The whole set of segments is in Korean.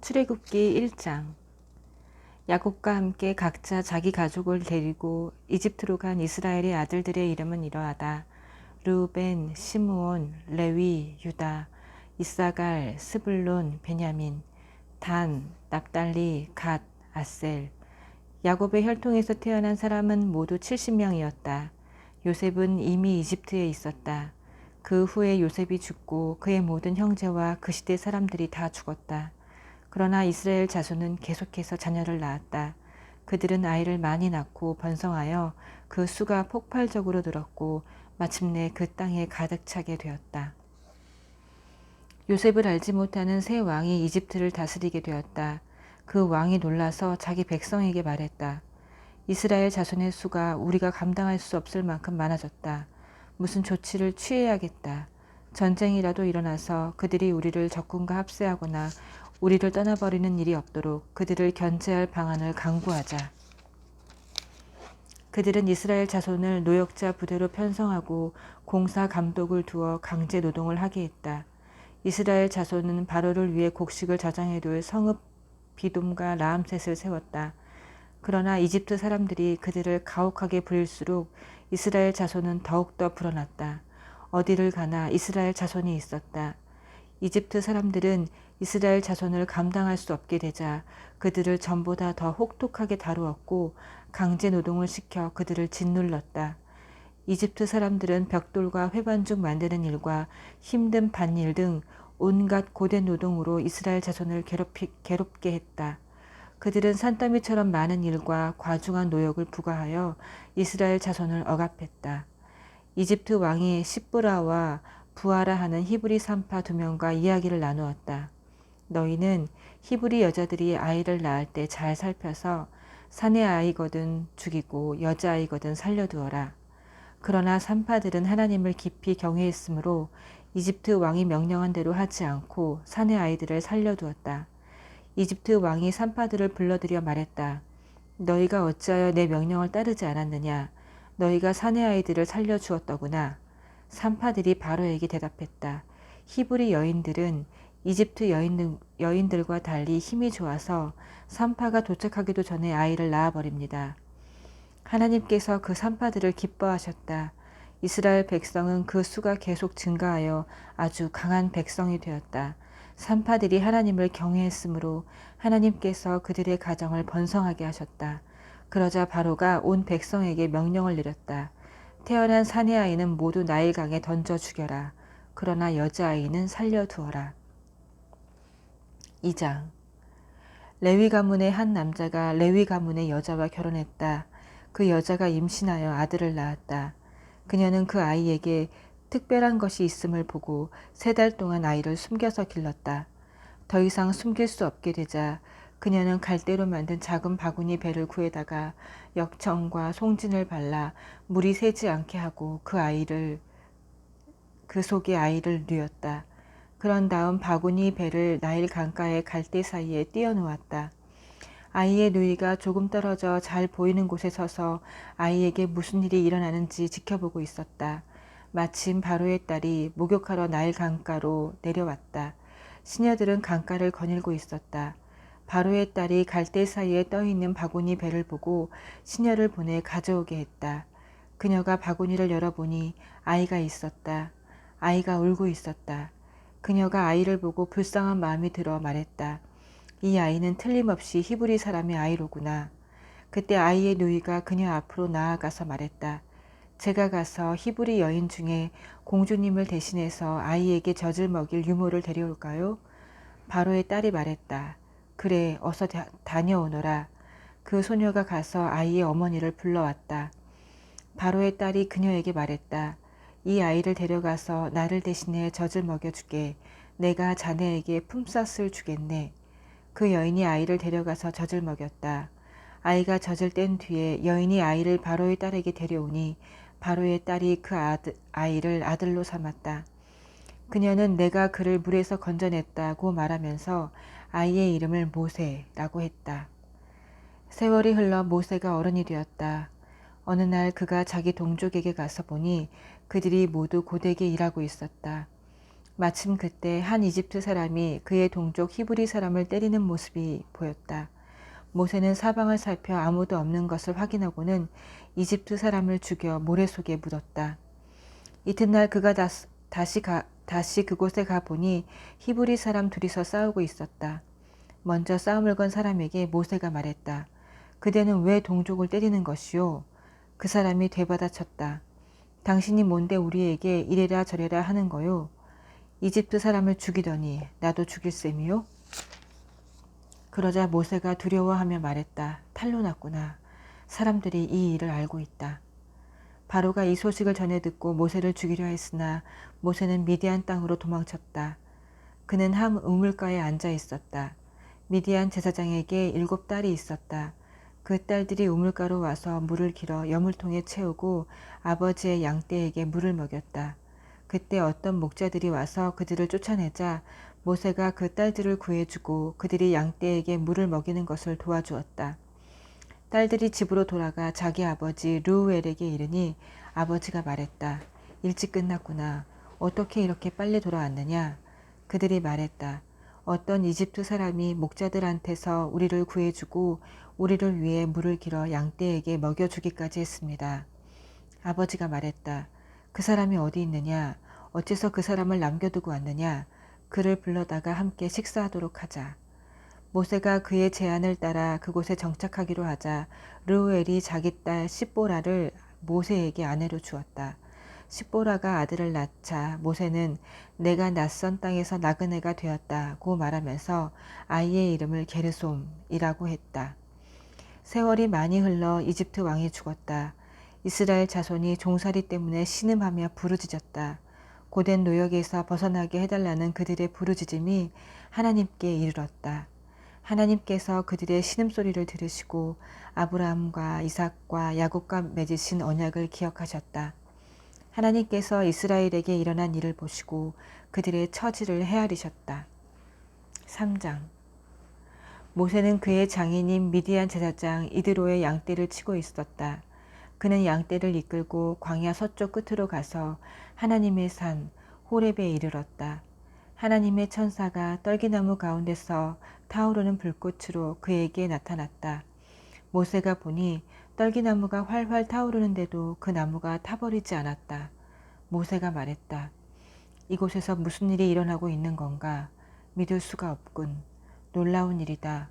출애굽기 1장. 야곱과 함께 각자 자기 가족을 데리고 이집트로 간 이스라엘의 아들들의 이름은 이러하다. 르우벤, 시므온, 레위, 유다, 이사갈, 스불론, 베냐민, 단, 납달리, 갓, 아셀. 야곱의 혈통에서 태어난 사람은 모두 70명이었다. 요셉은 이미 이집트에 있었다. 그 후에 요셉이 죽고 그의 모든 형제와 그 시대 사람들이 다 죽었다. 그러나 이스라엘 자손은 계속해서 자녀를 낳았다. 그들은 아이를 많이 낳고 번성하여 그 수가 폭발적으로 늘었고 마침내 그 땅에 가득 차게 되었다. 요셉을 알지 못하는 새 왕이 이집트를 다스리게 되었다. 그 왕이 놀라서 자기 백성에게 말했다. 이스라엘 자손의 수가 우리가 감당할 수 없을 만큼 많아졌다. 무슨 조치를 취해야겠다. 전쟁이라도 일어나서 그들이 우리를 적군과 합세하거나 우리를 떠나버리는 일이 없도록 그들을 견제할 방안을 강구하자. 그들은 이스라엘 자손을 노역자 부대로 편성하고 공사 감독을 두어 강제 노동을 하게 했다. 이스라엘 자손은 바로를 위해 곡식을 저장해둘 성읍 비돔과 라암셋을 세웠다. 그러나 이집트 사람들이 그들을 가혹하게 부릴수록 이스라엘 자손은 더욱더 불어났다. 어디를 가나 이스라엘 자손이 있었다. 이집트 사람들은 이스라엘 자손을 감당할 수 없게 되자 그들을 전보다 더 혹독하게 다루었고 강제 노동을 시켜 그들을 짓눌렀다. 이집트 사람들은 벽돌과 회관죽 만드는 일과 힘든 밭일 등 온갖 고된 노동으로 이스라엘 자손을 괴롭게 했다. 그들은 산더미처럼 많은 일과 과중한 노역을 부과하여 이스라엘 자손을 억압했다. 이집트 왕이 시브라와 부하라 하는 히브리 산파 2명과 이야기를 나누었다. 너희는 히브리 여자들이 아이를 낳을 때 잘 살펴서 사내 아이거든 죽이고 여자아이거든 살려두어라. 그러나 산파들은 하나님을 깊이 경외했으므로 이집트 왕이 명령한 대로 하지 않고 사내 아이들을 살려두었다. 이집트 왕이 산파들을 불러들여 말했다. 너희가 어찌하여 내 명령을 따르지 않았느냐. 너희가 사내 아이들을 살려주었더구나. 산파들이 바로에게 대답했다. 히브리 여인들은 이집트 여인들과 달리 힘이 좋아서 산파가 도착하기도 전에 아이를 낳아버립니다. 하나님께서 그 산파들을 기뻐하셨다. 이스라엘 백성은 그 수가 계속 증가하여 아주 강한 백성이 되었다. 산파들이 하나님을 경외했으므로 하나님께서 그들의 가정을 번성하게 하셨다. 그러자 바로가 온 백성에게 명령을 내렸다. 태어난 사내 아이는 모두 나일강에 던져 죽여라. 그러나 여자아이는 살려두어라. 2장. 레위 가문의 한 남자가 레위 가문의 여자와 결혼했다. 그 여자가 임신하여 아들을 낳았다. 그녀는 그 아이에게 특별한 것이 있음을 보고 3달 동안 아이를 숨겨서 길렀다. 더 이상 숨길 수 없게 되자 그녀는 갈대로 만든 작은 바구니 배를 구해다가 역청과 송진을 발라 물이 새지 않게 하고 그 속에 아이를 뉘었다. 그런 다음 바구니 배를 나일 강가의 갈대 사이에 띄워 놓았다. 아이의 누이가 조금 떨어져 잘 보이는 곳에 서서 아이에게 무슨 일이 일어나는지 지켜보고 있었다. 마침 바로의 딸이 목욕하러 나일 강가로 내려왔다. 시녀들은 강가를 거닐고 있었다. 바로의 딸이 갈대 사이에 떠있는 바구니 배를 보고 시녀를 보내 가져오게 했다. 그녀가 바구니를 열어보니 아이가 있었다. 아이가 울고 있었다. 그녀가 아이를 보고 불쌍한 마음이 들어 말했다. 이 아이는 틀림없이 히브리 사람의 아이로구나. 그때 아이의 누이가 그녀 앞으로 나아가서 말했다. 제가 가서 히브리 여인 중에 공주님을 대신해서 아이에게 젖을 먹일 유모를 데려올까요? 바로의 딸이 말했다. 그래, 어서 다녀오너라. 그 소녀가 가서 아이의 어머니를 불러왔다. 바로의 딸이 그녀에게 말했다. 이 아이를 데려가서 나를 대신해 젖을 먹여주게. 내가 자네에게 품삯을 주겠네. 그 여인이 아이를 데려가서 젖을 먹였다. 아이가 젖을 뗀 뒤에 여인이 아이를 바로의 딸에게 데려오니 바로의 딸이 그 아이를 아들로 삼았다. 그녀는 내가 그를 물에서 건져냈다고 말하면서 아이의 이름을 모세라고 했다. 세월이 흘러 모세가 어른이 되었다. 어느 날 그가 자기 동족에게 가서 보니 그들이 모두 고되게 일하고 있었다. 마침 그때 한 이집트 사람이 그의 동족 히브리 사람을 때리는 모습이 보였다. 모세는 사방을 살펴 아무도 없는 것을 확인하고는 이집트 사람을 죽여 모래 속에 묻었다. 이튿날 그가 다시 그곳에 가보니 히브리 사람 둘이서 싸우고 있었다. 먼저 싸움을 건 사람에게 모세가 말했다. 그대는 왜 동족을 때리는 것이오? 그 사람이 되받아쳤다. 당신이 뭔데 우리에게 이래라 저래라 하는 거요? 이집트 사람을 죽이더니 나도 죽일 셈이요? 그러자 모세가 두려워하며 말했다. 탈로 났구나. 사람들이 이 일을 알고 있다. 바로가 이 소식을 전해 듣고 모세를 죽이려 했으나 모세는 미디안 땅으로 도망쳤다. 그는 한 우물가에 앉아 있었다. 미디안 제사장에게 7 딸이 있었다. 그 딸들이 우물가로 와서 물을 길어 여물통에 채우고 아버지의 양떼에게 물을 먹였다. 그때 어떤 목자들이 와서 그들을 쫓아내자 모세가 그 딸들을 구해주고 그들이 양떼에게 물을 먹이는 것을 도와주었다. 딸들이 집으로 돌아가 자기 아버지 르우엘에게 이르니 아버지가 말했다. 일찍 끝났구나. 어떻게 이렇게 빨리 돌아왔느냐? 그들이 말했다. 어떤 이집트 사람이 목자들한테서 우리를 구해주고 우리를 위해 물을 길어 양떼에게 먹여주기까지 했습니다. 아버지가 말했다. 그 사람이 어디 있느냐? 어째서 그 사람을 남겨두고 왔느냐? 그를 불러다가 함께 식사하도록 하자. 모세가 그의 제안을 따라 그곳에 정착하기로 하자 르우엘이 자기 딸 십보라를 모세에게 아내로 주었다. 십보라가 아들을 낳자 모세는 내가 낯선 땅에서 나그네가 되었다고 말하면서 아이의 이름을 게르솜이라고 했다. 세월이 많이 흘러 이집트 왕이 죽었다. 이스라엘 자손이 종살이 때문에 신음하며 부르짖었다. 고된 노역에서 벗어나게 해달라는 그들의 부르짖음이 하나님께 이르렀다. 하나님께서 그들의 신음소리를 들으시고 아브라함과 이삭과 야곱과 맺으신 언약을 기억하셨다. 하나님께서 이스라엘에게 일어난 일을 보시고 그들의 처지를 헤아리셨다. 3장 모세는 그의 장인인 미디안 제사장 이드로의 양떼를 치고 있었다. 그는 양떼를 이끌고 광야 서쪽 끝으로 가서 하나님의 산 호렙에 이르렀다. 하나님의 천사가 떨기나무 가운데서 타오르는 불꽃으로 그에게 나타났다. 모세가 보니 떨기나무가 활활 타오르는데도 그 나무가 타버리지 않았다. 모세가 말했다. 이곳에서 무슨 일이 일어나고 있는 건가? 믿을 수가 없군. 놀라운 일이다.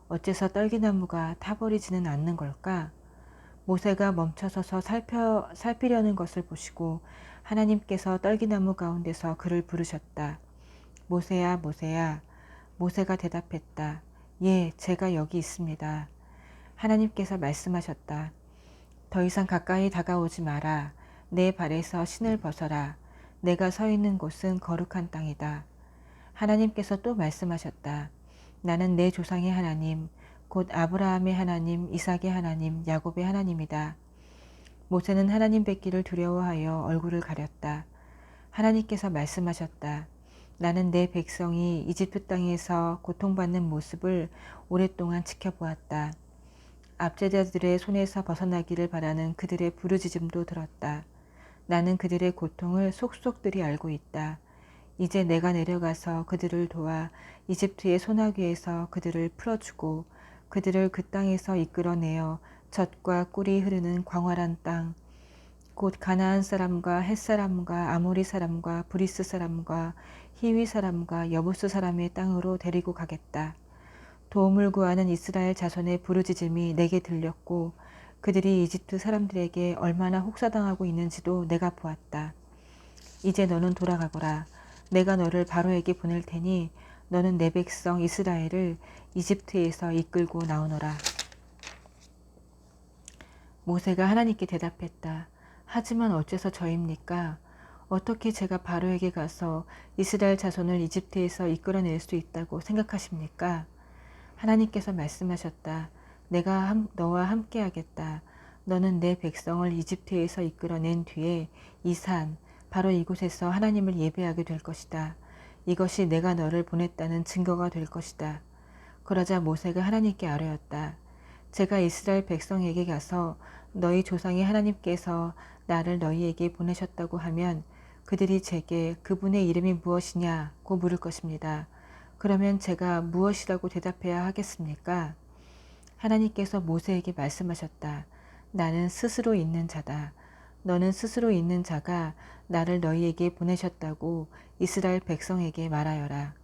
어째서 떨기나무가 타버리지는 않는 걸까? 모세가 멈춰서서 살피려는 것을 보시고 하나님께서 떨기나무 가운데서 그를 부르셨다. 모세야, 모세야. 모세가 대답했다. 예, 제가 여기 있습니다. 하나님께서 말씀하셨다. 더 이상 가까이 다가오지 마라. 내 발에서 신을 벗어라. 내가 서 있는 곳은 거룩한 땅이다. 하나님께서 또 말씀하셨다. 나는 내 조상의 하나님, 곧 아브라함의 하나님, 이삭의 하나님, 야곱의 하나님이다. 모세는 하나님 뵙기를 두려워하여 얼굴을 가렸다. 하나님께서 말씀하셨다. 나는 내 백성이 이집트 땅에서 고통받는 모습을 오랫동안 지켜보았다. 압제자들의 손에서 벗어나기를 바라는 그들의 부르짖음도 들었다. 나는 그들의 고통을 속속들이 알고 있다. 이제 내가 내려가서 그들을 도와 이집트의 소나기에서 그들을 풀어주고 그들을 그 땅에서 이끌어내어 젖과 꿀이 흐르는 광활한 땅, 곧 가나안 사람과 헷 사람과 아모리 사람과 브리스 사람과 히위 사람과 여부스 사람의 땅으로 데리고 가겠다. 도움을 구하는 이스라엘 자손의 부르짖음이 내게 들렸고 그들이 이집트 사람들에게 얼마나 혹사당하고 있는지도 내가 보았다. 이제 너는 돌아가거라. 내가 너를 바로에게 보낼 테니 너는 내 백성 이스라엘을 이집트에서 이끌고 나오너라. 모세가 하나님께 대답했다. 하지만 어째서 저입니까? 어떻게 제가 바로에게 가서 이스라엘 자손을 이집트에서 이끌어낼 수 있다고 생각하십니까? 하나님께서 말씀하셨다. 내가 너와 함께 하겠다. 너는 내 백성을 이집트에서 이끌어낸 뒤에 이 산, 바로 이곳에서 하나님을 예배하게 될 것이다. 이것이 내가 너를 보냈다는 증거가 될 것이다. 그러자 모세가 하나님께 아뢰었다. 제가 이스라엘 백성에게 가서 너희 조상의 하나님께서 나를 너희에게 보내셨다고 하면 그들이 제게 그분의 이름이 무엇이냐고 물을 것입니다. 그러면 제가 무엇이라고 대답해야 하겠습니까? 하나님께서 모세에게 말씀하셨다. 나는 스스로 있는 자다. 너는 스스로 있는 자가 나를 너희에게 보내셨다고 이스라엘 백성에게 말하여라.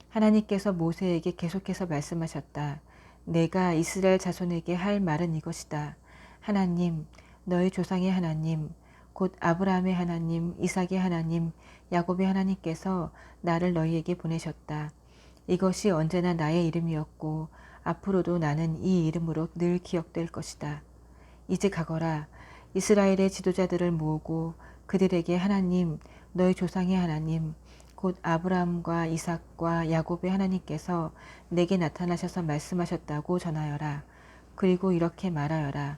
하나님께서 모세에게 계속해서 말씀하셨다. 내가 이스라엘 자손에게 할 말은 이것이다. 하나님, 너희 조상의 하나님, 곧 아브라함의 하나님, 이삭의 하나님, 야곱의 하나님께서 나를 너희에게 보내셨다. 이것이 언제나 나의 이름이었고 앞으로도 나는 이 이름으로 늘 기억될 것이다. 이제 가거라. 이스라엘의 지도자들을 모으고 그들에게 하나님, 너희 조상의 하나님, 곧 아브라함과 이삭과 야곱의 하나님께서 내게 나타나셔서 말씀하셨다고 전하여라. 그리고 이렇게 말하여라.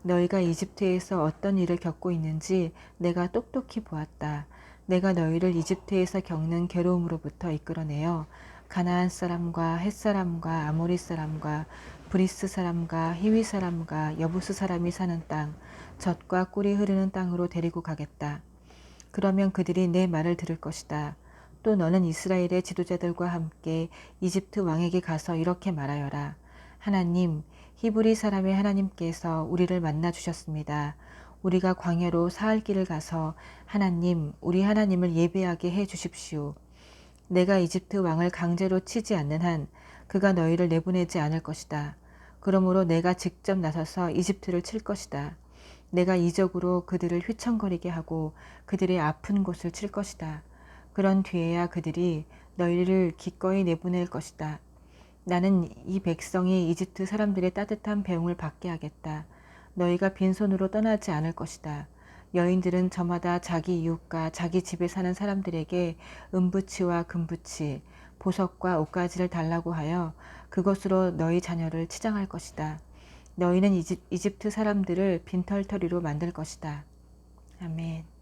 너희가 이집트에서 어떤 일을 겪고 있는지 내가 똑똑히 보았다. 내가 너희를 이집트에서 겪는 괴로움으로부터 이끌어내어 가나안 사람과 헷 사람과 아모리 사람과 브리스 사람과 히위 사람과 여부스 사람이 사는 땅, 젖과 꿀이 흐르는 땅으로 데리고 가겠다. 그러면 그들이 내 말을 들을 것이다. 또 너는 이스라엘의 지도자들과 함께 이집트 왕에게 가서 이렇게 말하여라. 하나님, 히브리 사람의 하나님께서 우리를 만나 주셨습니다. 우리가 광야로 사흘 길을 가서 하나님, 우리 하나님을 예배하게 해 주십시오. 내가 이집트 왕을 강제로 치지 않는 한 그가 너희를 내보내지 않을 것이다. 그러므로 내가 직접 나서서 이집트를 칠 것이다. 내가 이적으로 그들을 휘청거리게 하고 그들의 아픈 곳을 칠 것이다. 그런 뒤에야 그들이 너희를 기꺼이 내보낼 것이다. 나는 이 백성이 이집트 사람들의 따뜻한 배웅을 받게 하겠다. 너희가 빈손으로 떠나지 않을 것이다. 여인들은 저마다 자기 이웃과 자기 집에 사는 사람들에게 은부치와 금부치, 보석과 옷가지를 달라고 하여 그것으로 너희 자녀를 치장할 것이다. 너희는 이집트 사람들을 빈털터리로 만들 것이다. 아멘.